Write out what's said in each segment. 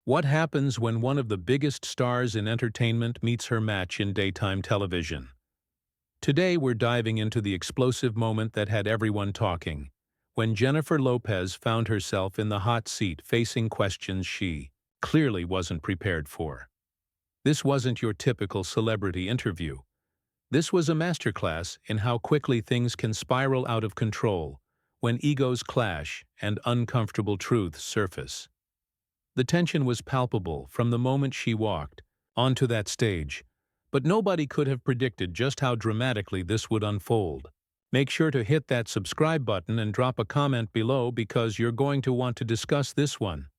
What happens when one of the biggest stars in entertainment meets her match in daytime television? Today we're diving into the explosive moment that had everyone talking, when Jennifer Lopez found herself in the hot seat facing questions she clearly wasn't prepared for. This wasn't your typical celebrity interview. This was a masterclass in how quickly things can spiral out of control when egos clash and uncomfortable truths surface. The tension was palpable from the moment she walked onto that stage, but nobody could have predicted just how dramatically this would unfold. Make sure to hit that subscribe button and drop a comment below because you're going to want to discuss this one.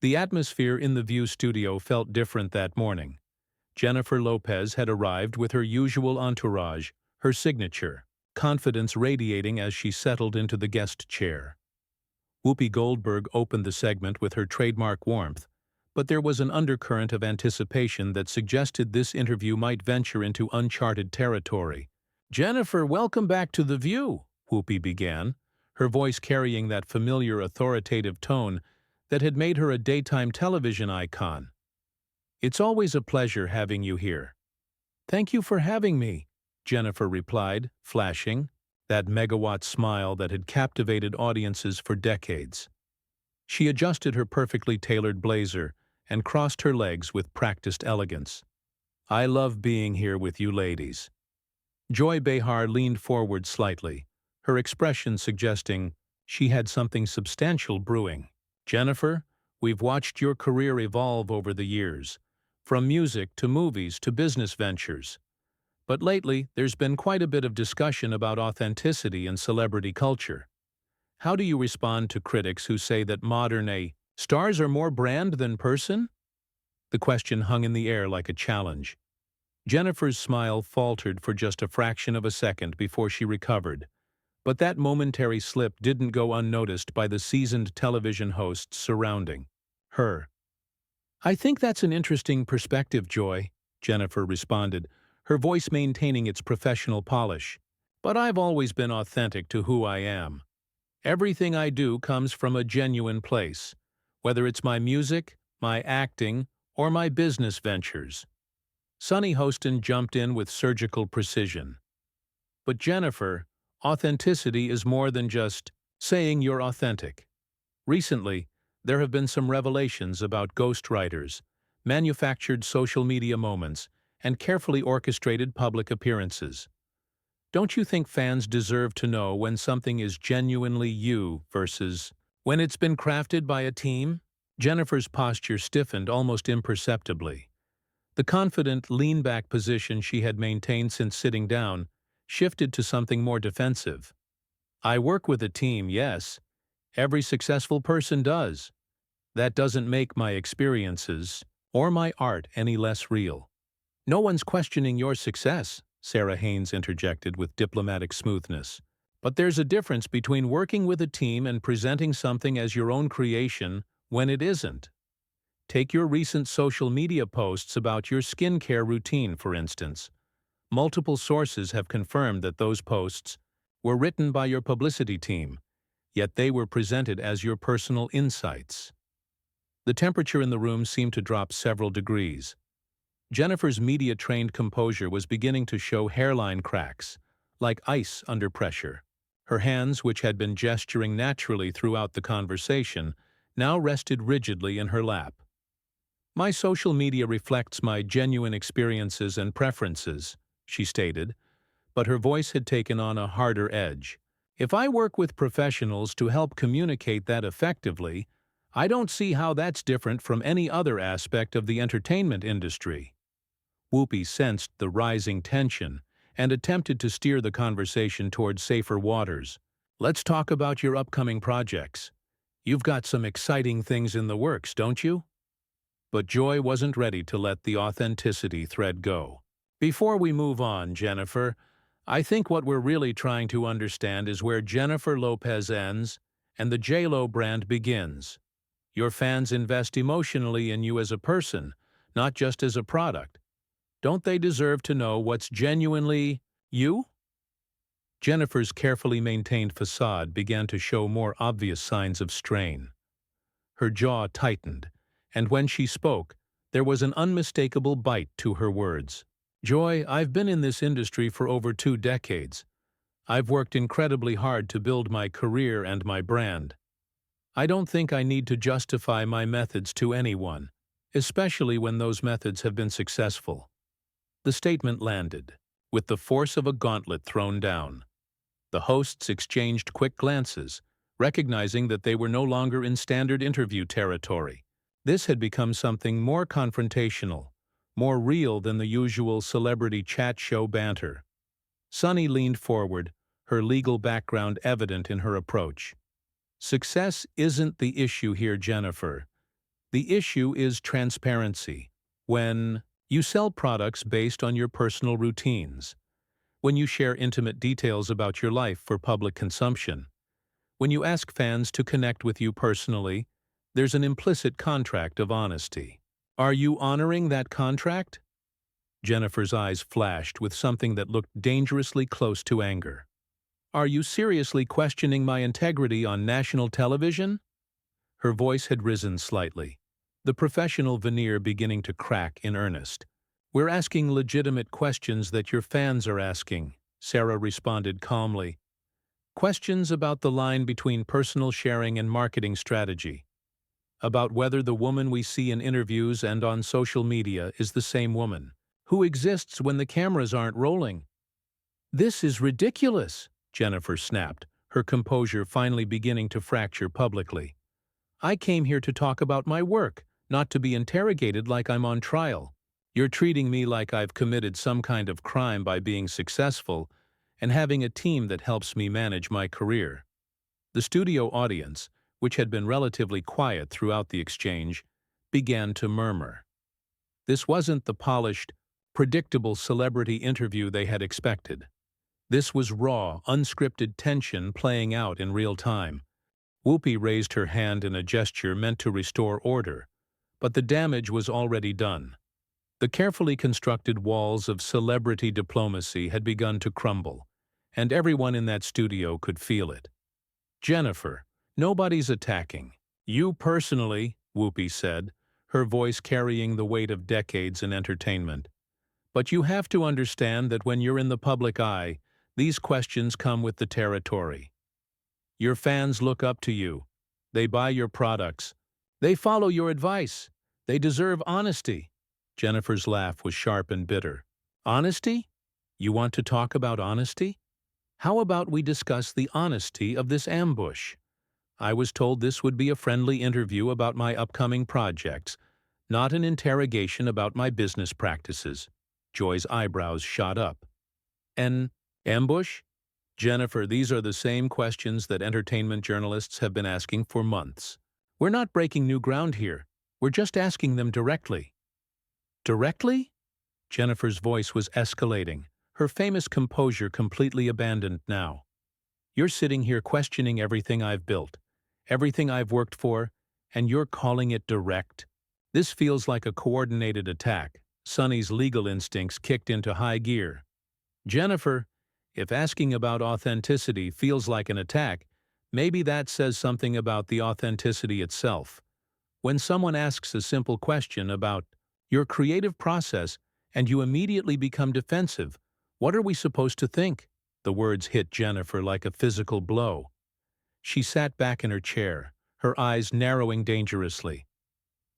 The atmosphere in the View studio felt different that morning. Jennifer Lopez had arrived with her usual entourage, her signature, confidence radiating as she settled into the guest chair. Whoopi Goldberg opened the segment with her trademark warmth, but there was an undercurrent of anticipation that suggested this interview might venture into uncharted territory. "Jennifer, welcome back to The View," Whoopi began, her voice carrying that familiar authoritative tone that had made her a daytime television icon. "It's always a pleasure having you here." "Thank you for having me," Jennifer replied, flashing that megawatt smile that had captivated audiences for decades. She adjusted her perfectly tailored blazer and crossed her legs with practiced elegance. "I love being here with you ladies." Joy Behar leaned forward slightly, her expression suggesting she had something substantial brewing. "Jennifer, we've watched your career evolve over the years, from music to movies to business ventures. But lately, there's been quite a bit of discussion about authenticity in celebrity culture. How do you respond to critics who say that modern stars are more brand than person?" The question hung in the air like a challenge. Jennifer's smile faltered for just a fraction of a second before she recovered, but that momentary slip didn't go unnoticed by the seasoned television hosts surrounding her. "I think that's an interesting perspective, Joy," Jennifer responded, her voice maintaining its professional polish. "But I've always been authentic to who I am. Everything I do comes from a genuine place, whether it's my music, my acting, or my business ventures." Sunny Hostin jumped in with surgical precision. "But Jennifer, authenticity is more than just saying you're authentic. Recently, there have been some revelations about ghostwriters, manufactured social media moments, and carefully orchestrated public appearances. Don't you think fans deserve to know when something is genuinely you versus when it's been crafted by a team?" Jennifer's posture stiffened almost imperceptibly. The confident, lean-back position she had maintained since sitting down shifted to something more defensive. "I work with a team, yes. Every successful person does. That doesn't make my experiences or my art any less real." "No one's questioning your success," Sarah Haynes interjected with diplomatic smoothness. "But there's a difference between working with a team and presenting something as your own creation when it isn't. Take your recent social media posts about your skincare routine, for instance. Multiple sources have confirmed that those posts were written by your publicity team, yet they were presented as your personal insights." The temperature in the room seemed to drop several degrees. Jennifer's media-trained composure was beginning to show hairline cracks, like ice under pressure. Her hands, which had been gesturing naturally throughout the conversation, now rested rigidly in her lap. "My social media reflects my genuine experiences and preferences," she stated, but her voice had taken on a harder edge. "If I work with professionals to help communicate that effectively, I don't see how that's different from any other aspect of the entertainment industry." Whoopi sensed the rising tension and attempted to steer the conversation toward safer waters. "Let's talk about your upcoming projects. You've got some exciting things in the works, don't you?" But Joy wasn't ready to let the authenticity thread go. "Before we move on, Jennifer, I think what we're really trying to understand is where Jennifer Lopez ends and the J.Lo brand begins. Your fans invest emotionally in you as a person, not just as a product. Don't they deserve to know what's genuinely you?" Jennifer's carefully maintained facade began to show more obvious signs of strain. Her jaw tightened, and when she spoke, there was an unmistakable bite to her words. "Joy, I've been in this industry for over 2 decades. I've worked incredibly hard to build my career and my brand. I don't think I need to justify my methods to anyone, especially when those methods have been successful." The statement landed, with the force of a gauntlet thrown down. The hosts exchanged quick glances, recognizing that they were no longer in standard interview territory. This had become something more confrontational, more real than the usual celebrity chat show banter. Sunny leaned forward, her legal background evident in her approach. "Success isn't the issue here, Jennifer. The issue is transparency. When you sell products based on your personal routines, when you share intimate details about your life for public consumption, when you ask fans to connect with you personally, there's an implicit contract of honesty. Are you honoring that contract?" Jennifer's eyes flashed with something that looked dangerously close to anger. "Are you seriously questioning my integrity on national television?" Her voice had risen slightly, the professional veneer beginning to crack in earnest. "We're asking legitimate questions that your fans are asking," Sarah responded calmly. "Questions about the line between personal sharing and marketing strategy. About whether the woman we see in interviews and on social media is the same woman who exists when the cameras aren't rolling." "This is ridiculous," Jennifer snapped, her composure finally beginning to fracture publicly. "I came here to talk about my work, not to be interrogated like I'm on trial. You're treating me like I've committed some kind of crime by being successful and having a team that helps me manage my career." The studio audience, which had been relatively quiet throughout the exchange, began to murmur. This wasn't the polished, predictable celebrity interview they had expected. This was raw, unscripted tension playing out in real time. Whoopi raised her hand in a gesture meant to restore order, but the damage was already done. The carefully constructed walls of celebrity diplomacy had begun to crumble, and everyone in that studio could feel it. "Jennifer, nobody's attacking you personally," Whoopi said, her voice carrying the weight of decades in entertainment. "But you have to understand that when you're in the public eye, these questions come with the territory. Your fans look up to you. They buy your products. They follow your advice. They deserve honesty." Jennifer's laugh was sharp and bitter. "Honesty? You want to talk about honesty? How about we discuss the honesty of this ambush? I was told this would be a friendly interview about my upcoming projects, not an interrogation about my business practices." Joy's eyebrows shot up. "An ambush? Jennifer, these are the same questions that entertainment journalists have been asking for months. We're not breaking new ground here. We're just asking them directly." "Directly?" Jennifer's voice was escalating, her famous composure completely abandoned now. "You're sitting here questioning everything I've built, everything I've worked for, and you're calling it direct? This feels like a coordinated attack." Sunny's legal instincts kicked into high gear. "Jennifer, if asking about authenticity feels like an attack, maybe that says something about the authenticity itself. When someone asks a simple question about your creative process and you immediately become defensive, what are we supposed to think?" The words hit Jennifer like a physical blow. She sat back in her chair, her eyes narrowing dangerously.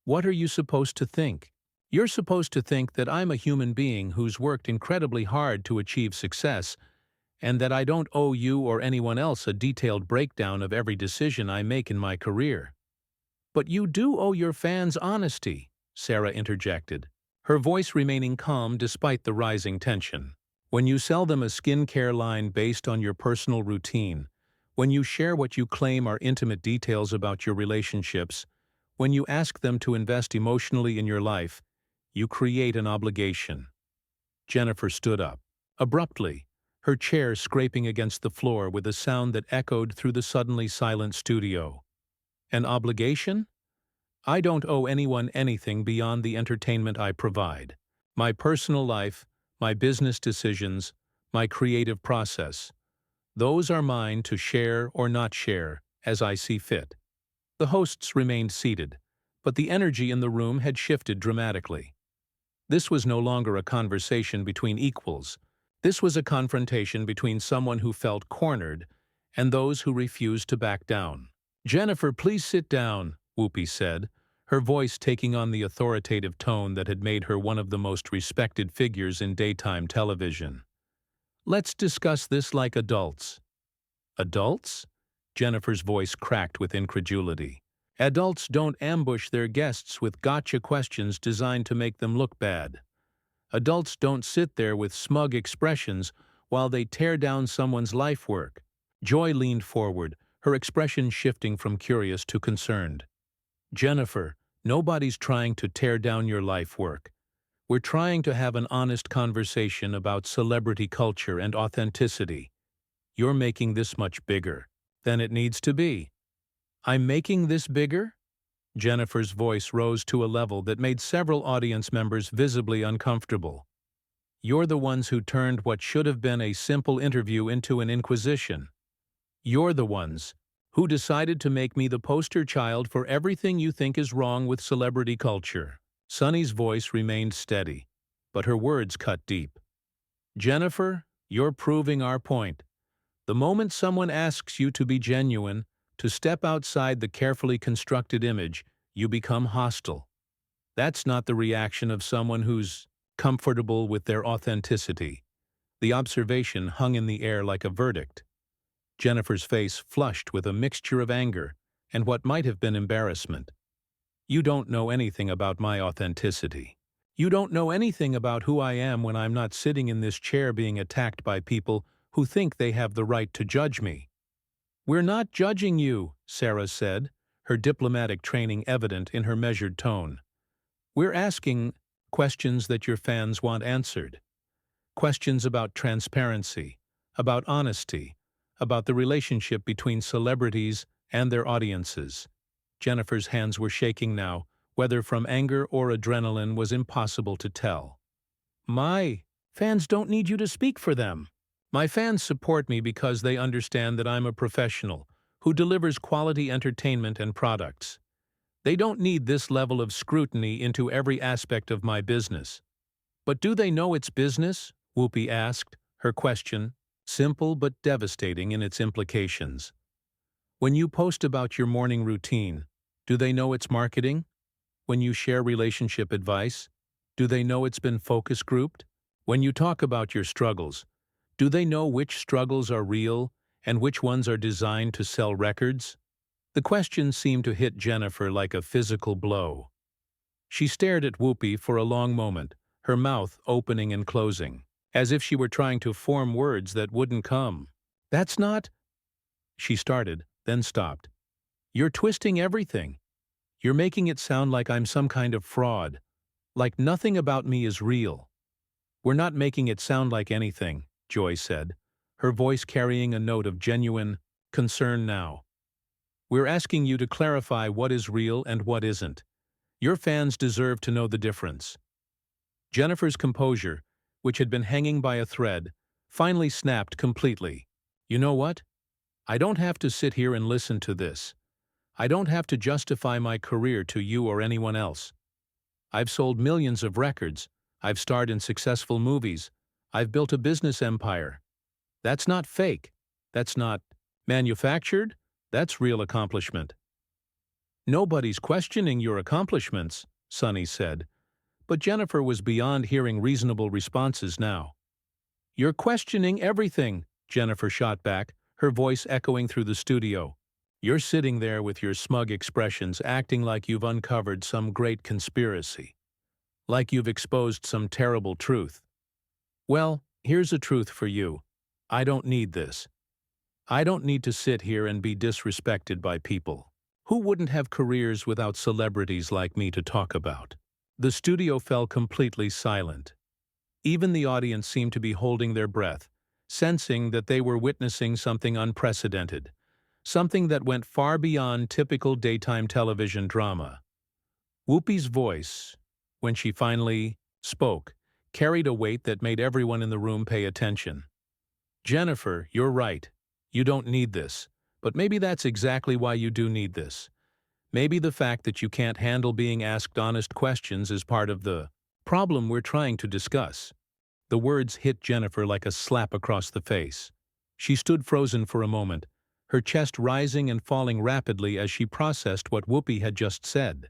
"What are you supposed to think? You're supposed to think that I'm a human being who's worked incredibly hard to achieve success, and that I don't owe you or anyone else a detailed breakdown of every decision I make in my career." "But you do owe your fans honesty," Sarah interjected, her voice remaining calm despite the rising tension. "When you sell them a skincare line based on your personal routine, when you share what you claim are intimate details about your relationships, when you ask them to invest emotionally in your life, you create an obligation." Jennifer stood up, abruptly, her chair scraping against the floor with a sound that echoed through the suddenly silent studio. "An obligation? I don't owe anyone anything beyond the entertainment I provide. My personal life, my business decisions, my creative process. Those are mine to share or not share, as I see fit." The hosts remained seated, But the energy in the room had shifted dramatically. This was no longer a conversation between equals. This was a confrontation between someone who felt cornered and those who refused to back down. "Jennifer, please sit down," Whoopi said, her voice taking on the authoritative tone that had made her one of the most respected figures in daytime television. "Let's discuss this like adults." "Adults?" Jennifer's voice cracked with incredulity. "Adults don't ambush their guests with gotcha questions designed to make them look bad. Adults don't sit there with smug expressions while they tear down someone's life work." Joy leaned forward, her expression shifting from curious to concerned. "Jennifer, nobody's trying to tear down your life work. We're trying to have an honest conversation about celebrity culture and authenticity. You're making this much bigger than it needs to be." "I'm making this bigger?" Jennifer's voice rose to a level that made several audience members visibly uncomfortable. "You're the ones who turned what should have been a simple interview into an inquisition. You're the ones who decided to make me the poster child for everything you think is wrong with celebrity culture." Sunny's voice remained steady, but her words cut deep. "Jennifer, you're proving our point. The moment someone asks you to be genuine, to step outside the carefully constructed image, you become hostile. That's not the reaction of someone who's comfortable with their authenticity." The observation hung in the air like a verdict. Jennifer's face flushed with a mixture of anger and what might have been embarrassment. "You don't know anything about my authenticity. You don't know anything about who I am when I'm not sitting in this chair being attacked by people who think they have the right to judge me." "We're not judging you," Sarah said, her diplomatic training evident in her measured tone. "We're asking questions that your fans want answered. Questions about transparency, about honesty, about the relationship between celebrities and their audiences." Jennifer's hands were shaking now, whether from anger or adrenaline was impossible to tell. "My fans don't need you to speak for them. My fans support me because they understand that I'm a professional who delivers quality entertainment and products. They don't need this level of scrutiny into every aspect of my business." "But do they know it's business?" Whoopi asked, her question simple but devastating in its implications. "When you post about your morning routine, do they know it's marketing? When you share relationship advice, do they know it's been focus grouped? When you talk about your struggles, do they know which struggles are real and which ones are designed to sell records?" The question seemed to hit Jennifer like a physical blow. She stared at Whoopi for a long moment, her mouth opening and closing, as if she were trying to form words that wouldn't come. "That's not—" she started, then stopped. "You're twisting everything. You're making it sound like I'm some kind of fraud, like nothing about me is real." "We're not making it sound like anything," Joy said, her voice carrying a note of genuine concern now. "We're asking you to clarify what is real and what isn't. Your fans deserve to know the difference." Jennifer's composure, which had been hanging by a thread, finally snapped completely. "You know what? I don't have to sit here and listen to this. I don't have to justify my career to you or anyone else. I've sold millions of records. I've starred in successful movies. I've built a business empire. That's not fake. That's not manufactured. That's real accomplishment." "Nobody's questioning your accomplishments," Sunny said, but Jennifer was beyond hearing reasonable responses now. "You're questioning everything," Jennifer shot back, her voice echoing through the studio. "You're sitting there with your smug expressions acting like you've uncovered some great conspiracy. Like you've exposed some terrible truth. Well, here's a truth for you. I don't need this. I don't need to sit here and be disrespected by people. Who wouldn't have careers without celebrities like me to talk about?" The studio fell completely silent. Even the audience seemed to be holding their breath, sensing that they were witnessing something unprecedented, something that went far beyond typical daytime television drama. Whoopi's voice, when she finally spoke, carried a weight that made everyone in the room pay attention. "Jennifer, you're right. You don't need this. But maybe that's exactly why you do need this. Maybe the fact that you can't handle being asked honest questions is part of the problem we're trying to discuss. The words hit Jennifer like a slap across the face. She stood frozen for a moment, her chest rising and falling rapidly as she processed what Whoopi had just said.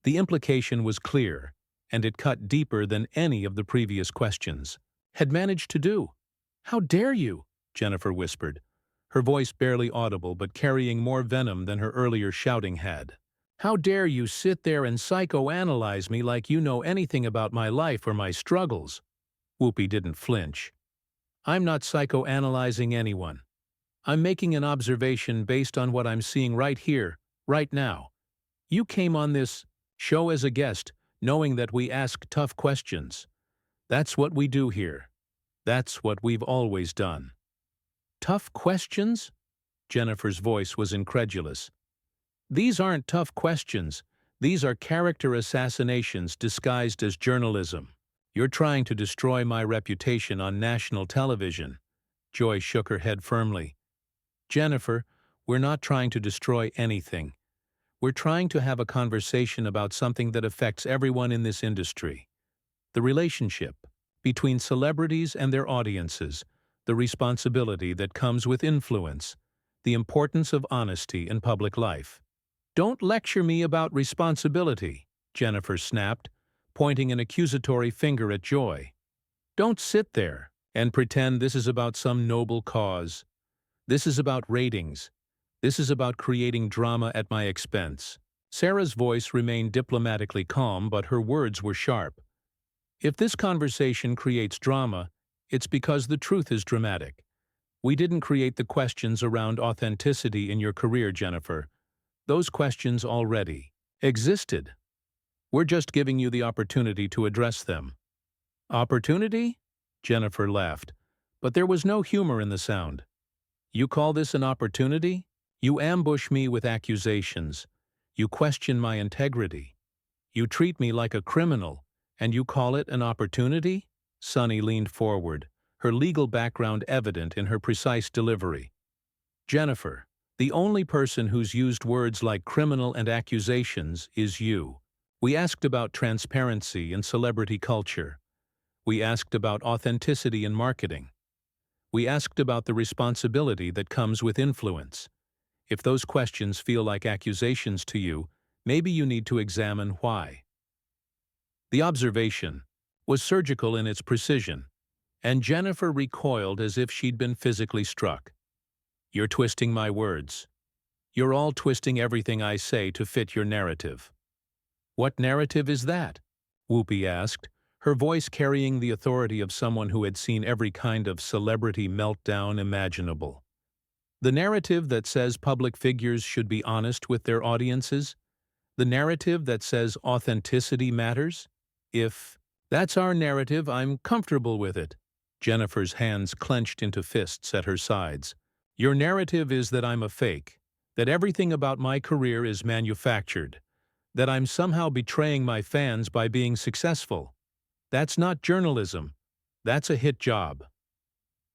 The implication was clear, and it cut deeper than any of the previous questions had managed to do. "How dare you?" Jennifer whispered, her voice barely audible but carrying more venom than her earlier shouting had. "How dare you sit there and psychoanalyze me like you know anything about my life or my struggles?" Whoopi didn't flinch. "I'm not psychoanalyzing anyone. I'm making an observation based on what I'm seeing right here, right now. You came on this show as a guest, knowing that we ask tough questions. That's what we do here. That's what we've always done." "Tough questions?" Jennifer's voice was incredulous. "These aren't tough questions. These are character assassinations disguised as journalism. You're trying to destroy my reputation on national television." Joy shook her head firmly. "Jennifer, we're not trying to destroy anything. We're trying to have a conversation about something that affects everyone in this industry. The relationship between celebrities and their audiences, the responsibility that comes with influence, the importance of honesty in public life." "Don't lecture me about responsibility," Jennifer snapped, pointing an accusatory finger at Joy. "Don't sit there and pretend this is about some noble cause. This is about ratings. This is about creating drama at my expense." Sarah's voice remained diplomatically calm, but her words were sharp. "If this conversation creates drama, it's because the truth is dramatic. We didn't create the questions around authenticity in your career, Jennifer. Those questions already existed. We're just giving you the opportunity to address them." "Opportunity?" Jennifer laughed, but there was no humor in the sound. "You call this an opportunity? You ambush me with accusations. You question my integrity. You treat me like a criminal, and you call it an opportunity?" Sunny leaned forward, her legal background evident in her precise delivery. "Jennifer, the only person who's used words like criminal and accusations is you. We asked about transparency in celebrity culture. We asked about authenticity in marketing. We asked about the responsibility that comes with influence. If those questions feel like accusations to you, maybe you need to examine why." The observation was surgical in its precision, and Jennifer recoiled as if she'd been physically struck. "You're twisting my words. You're all twisting everything I say to fit your narrative." "What narrative is that?" Whoopi asked, her voice carrying the authority of someone who had seen every kind of celebrity meltdown imaginable. "The narrative that says public figures should be honest with their audiences? The narrative that says authenticity matters? If that's our narrative, I'm comfortable with it." Jennifer's hands clenched into fists at her sides. "Your narrative is that I'm a fake, that everything about my career is manufactured, that I'm somehow betraying my fans by being successful. That's not journalism. That's a hit job."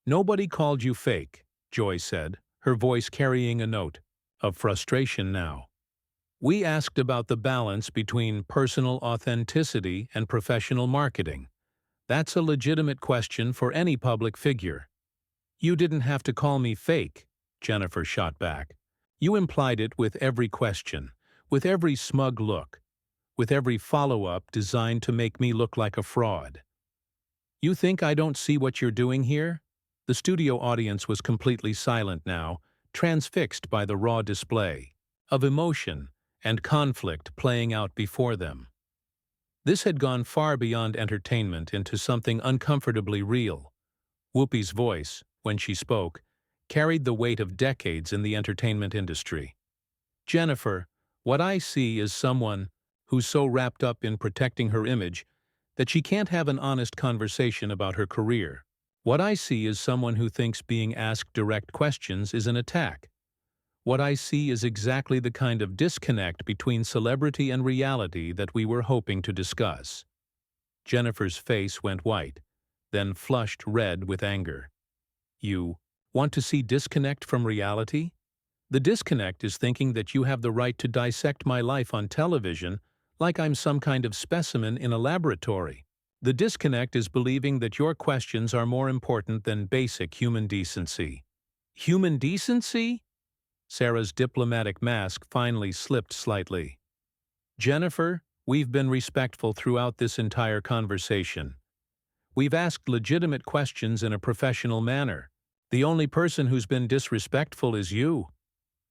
"Nobody called you fake," Joy said, her voice carrying a note of frustration now. "We asked about the balance between personal authenticity and professional marketing. That's a legitimate question for any public figure." "You didn't have to call me fake," Jennifer shot back. "You implied it with every question, with every smug look, with every follow-up designed to make me look like a fraud. You think I don't see what you're doing here?" The studio audience was completely silent now, transfixed by the raw display of emotion and conflict playing out before them. This had gone far beyond entertainment into something uncomfortably real. Whoopi's voice, when she spoke, carried the weight of decades in the entertainment industry. "Jennifer, what I see is someone who's so wrapped up in protecting her image that she can't have an honest conversation about her career. What I see is someone who thinks being asked direct questions is an attack. What I see is exactly the kind of disconnect between celebrity and reality that we were hoping to discuss." Jennifer's face went white, then flushed red with anger. "You want to see disconnect from reality? The disconnect is thinking that you have the right to dissect my life on television like I'm some kind of specimen in a laboratory. The disconnect is believing that your questions are more important than basic human decency. Human decency? Sarah's diplomatic mask finally slipped slightly. Jennifer, we've been respectful throughout this entire conversation. We've asked legitimate questions in a professional manner. The only person who's been disrespectful is you.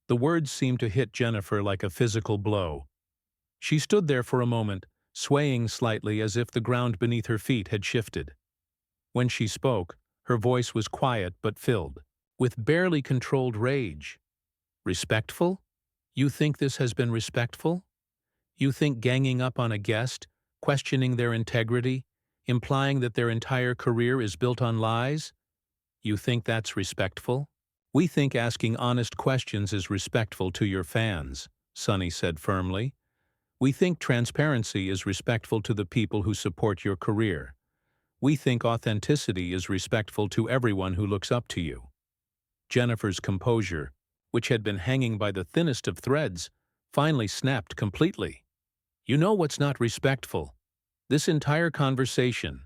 The words seemed to hit Jennifer like a physical blow. She stood there for a moment, swaying slightly as if the ground beneath her feet had shifted. When she spoke, her voice was quiet but filled with barely controlled rage. Respectful? You think this has been respectful? You think ganging up on a guest, questioning their integrity, implying that their entire career is built on lies? You think that's respectful? We think asking honest questions is respectful to your fans, Sunny said firmly. We think transparency is respectful to the people who support your career. We think authenticity is respectful to everyone who looks up to you. Jennifer's composure, which had been hanging by the thinnest of threads, finally snapped completely. You know what's not respectful? This entire conversation.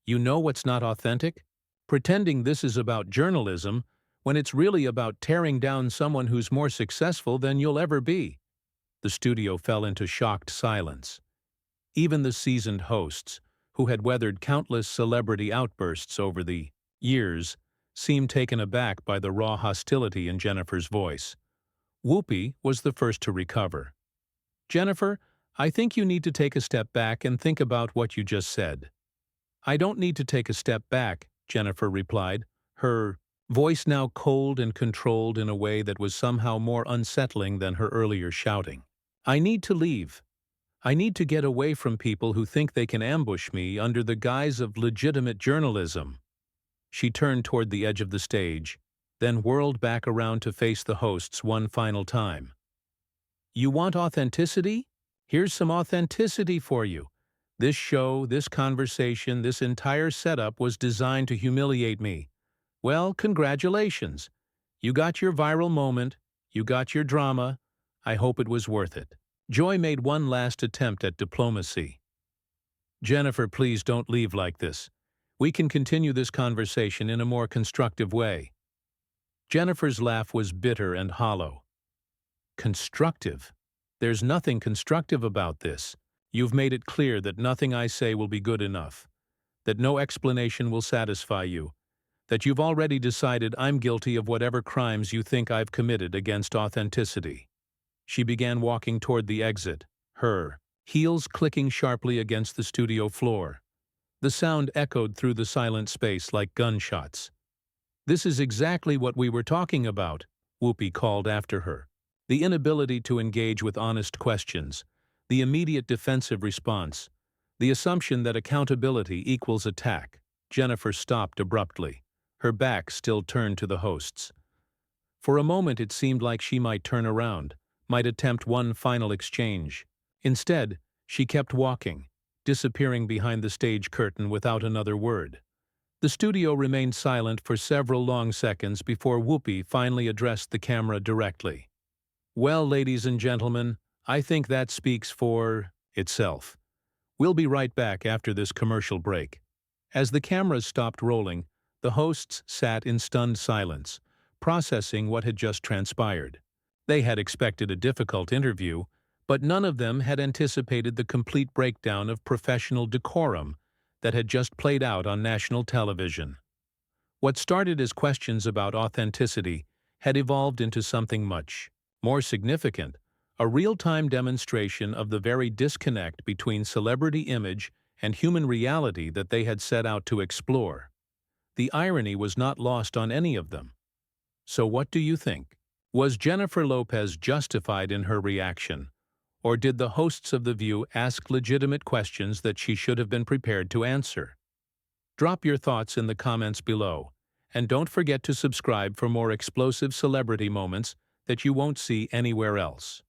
You know what's not authentic? Pretending this is about journalism when it's really about tearing down someone who's more successful than you'll ever be. The studio fell into shocked silence. Even the seasoned hosts, who had weathered countless celebrity outbursts over the years, seemed taken aback by the raw hostility in Jennifer's voice. Whoopi was the first to recover. Jennifer, I think you need to take a step back and think about what you just said. I don't need to take a step back, Jennifer replied, her voice now cold and controlled in a way that was somehow more unsettling than her earlier shouting. I need to leave. I need to get away from people who think they can ambush me under the guise of legitimate journalism. She turned toward the edge of the stage, then whirled back around to face the hosts one final time. You want authenticity? Here's some authenticity for you. This show, this conversation, this entire setup was designed to humiliate me. Well, congratulations. You got your viral moment. You got your drama. I hope it was worth it. Joy made one last attempt at diplomacy. Jennifer, please don't leave like this. We can continue this conversation in a more constructive way. Jennifer's laugh was bitter and hollow. Constructive? There's nothing constructive about this. You've made it clear that nothing I say will be good enough, that no explanation will satisfy you, that you've already decided I'm guilty of whatever crimes you think I've committed against authenticity. She began walking toward the exit, her heels clicking sharply against the studio floor. The sound echoed through the silent space like gunshots. This is exactly what we were talking about, Whoopi called after her. The inability to engage with honest questions, the immediate defensive response, the assumption that accountability equals attack. Jennifer stopped abruptly, her back still turned to the hosts. For a moment it seemed like she might turn around, might attempt one final exchange. Instead, she kept walking, disappearing behind the stage curtain without another word. The studio remained silent for several long seconds before Whoopi finally addressed the camera directly. Well, ladies and gentlemen, I think that speaks for itself. We'll be right back after this commercial break. As the cameras stopped rolling, the hosts sat in stunned silence, processing what had just transpired. They had expected a difficult interview, but none of them had anticipated the complete breakdown of professional decorum that had just played out on national television. What started as questions about authenticity had evolved into something much more significant, a real-time demonstration of the very disconnect between celebrity image and human reality that they had set out to explore. The irony was not lost on any of them. So what do you think? Was Jennifer Lopez justified in her reaction, or did the hosts of The View ask legitimate questions that she should have been prepared to answer? Drop your thoughts in the comments below, and don't forget to subscribe for more explosive celebrity moments that you won't see anywhere else.